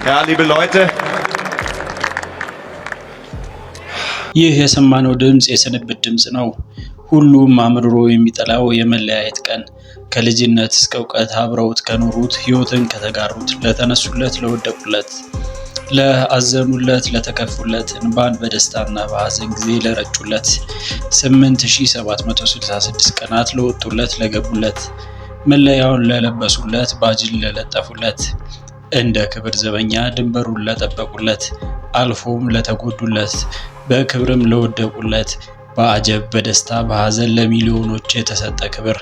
Ja, liebe Leute. ይህ የሰማነው ድምጽ የስንብት ድምጽ ነው። ሁሉም አምርሮ የሚጠላው የመለያየት ቀን። ከልጅነት እስከ እውቀት አብረውት ከኖሩት ሕይወትን ከተጋሩት ለተነሱለት፣ ለወደቁለት፣ ለአዘኑለት፣ ለተከፉለት፣ እንባን በደስታና በሐዘን ጊዜ ለረጩለት 8766 ቀናት ለወጡለት፣ ለገቡለት፣ መለያውን ለለበሱለት፣ ባጅን ለለጠፉለት፣ እንደ ክብር ዘበኛ ድንበሩን ለጠበቁለት፣ አልፎም ለተጎዱለት፣ በክብርም ለወደቁለት፣ በአጀብ በደስታ በሐዘን ለሚሊዮኖች የተሰጠ ክብር፣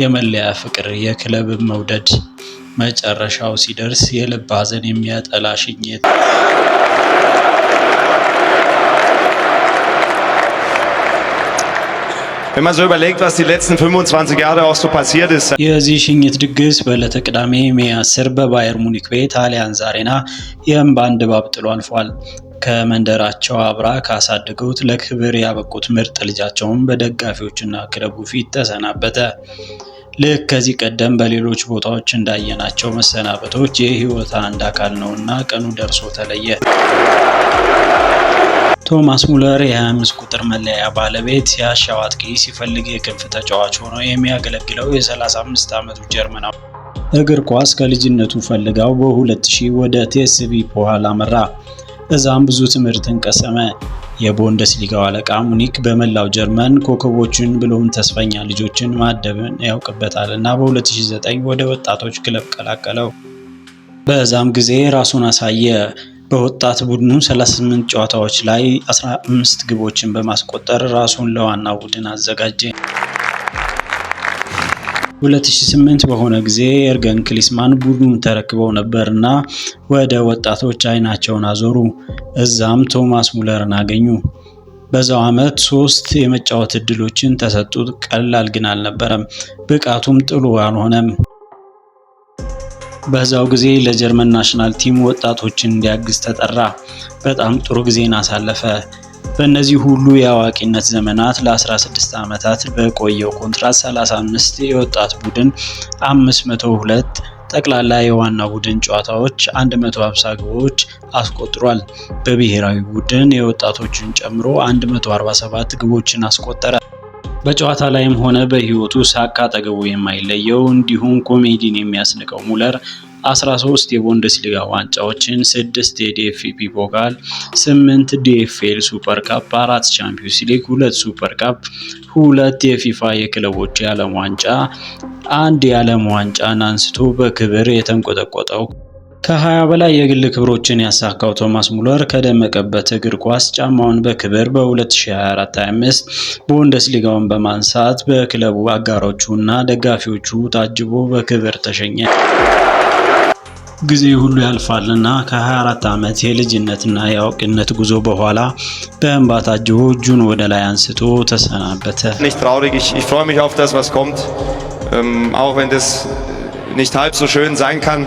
የመለያ ፍቅር፣ የክለብ መውደድ፣ መጨረሻው ሲደርስ የልብ ሐዘን የሚያጠላ ሽኝት። Wenn man so überlegt, was die letzten 25 Jahre auch so passiert ist. የዚህ ሽኝት ድግስ በዕለተ ቅዳሜ ሜይ 10 በባየር ሙኒክ ቤት አሊያንዝ አሬና የእንባን ድባብ ጥሎ አልፏል። ከመንደራቸው አብራ ካሳደጉት ለክብር ያበቁት ምርጥ ልጃቸውን በደጋፊዎችና ክለቡ ፊት ተሰናበተ። ልክ ከዚህ ቀደም በሌሎች ቦታዎች እንዳየናቸው መሰናበቶች የህይወት አንድ አካል ነውና ቀኑ ደርሶ ተለየ። ቶማስ ሙለር የ25 ቁጥር መለያ ባለቤት፣ ሲያሻው አጥቂ፣ ሲፈልግ የክንፍ ተጫዋች ሆኖ የሚያገለግለው የ35 ዓመቱ ጀርመናዊ እግር ኳስ ከልጅነቱ ፈልጋው በ2000 ወደ ቲኤስቪ ፖሃል አመራ። እዛም ብዙ ትምህርትን ቀሰመ። የቡንደስሊጋው አለቃ ሙኒክ በመላው ጀርመን ኮከቦችን ብሎም ተስፈኛ ልጆችን ማደብን ያውቅበታልና በ2009 ወደ ወጣቶች ክለብ ቀላቀለው። በዛም ጊዜ ራሱን አሳየ። በወጣት ቡድኑ 38 ጨዋታዎች ላይ 15 ግቦችን በማስቆጠር ራሱን ለዋናው ቡድን አዘጋጀ። 2008 በሆነ ጊዜ ኤርገን ክሊስማን ቡድኑን ተረክበው ነበርና ወደ ወጣቶች አይናቸውን አዞሩ። እዛም ቶማስ ሙለርን አገኙ። በዛው ዓመት 3 የመጫወት እድሎችን ተሰጡት። ቀላል ግን አልነበረም። ብቃቱም ጥሩ አልሆነም። በዛው ጊዜ ለጀርመን ናሽናል ቲም ወጣቶችን እንዲያግዝ ተጠራ። በጣም ጥሩ ጊዜን አሳለፈ። በእነዚህ ሁሉ የአዋቂነት ዘመናት ለ16 ዓመታት በቆየው ኮንትራት 35 የወጣት ቡድን 502 ጠቅላላ የዋና ቡድን ጨዋታዎች 150 ግቦች አስቆጥሯል። በብሔራዊ ቡድን የወጣቶችን ጨምሮ 147 ግቦችን አስቆጠረ። በጨዋታ ላይም ሆነ በህይወቱ ሳቅ አጠገቡ የማይለየው እንዲሁም ኮሜዲን የሚያስንቀው ሙለር 13 የቡንደስሊጋ ዋንጫዎችን፣ 6 የዲኤፍቢ ፖካል፣ 8 ዲኤፍኤል ሱፐር ካፕ፣ 4 ቻምፒዮንስ ሊግ፣ 2 ሱፐር ካፕ፣ 2 የፊፋ የክለቦች የዓለም ዋንጫ፣ 1 የዓለም ዋንጫን አንስቶ በክብር የተንቆጠቆጠው ከ20 በላይ የግል ክብሮችን ያሳካው ቶማስ ሙለር ከደመቀበት እግር ኳስ ጫማውን በክብር በ2024-25 ቡንደስሊጋውን በማንሳት በክለቡ አጋሮቹና ደጋፊዎቹ ታጅቦ በክብር ተሸኘ። ጊዜ ሁሉ ያልፋልና ከ24 ዓመት የልጅነትና የአዋቂነት ጉዞ በኋላ በእንባ ታጅቦ እጁን ወደ ላይ አንስቶ ተሰናበተ። Nicht traurig, ich freue mich auf das, was kommt, auch wenn das nicht halb so schön sein kann.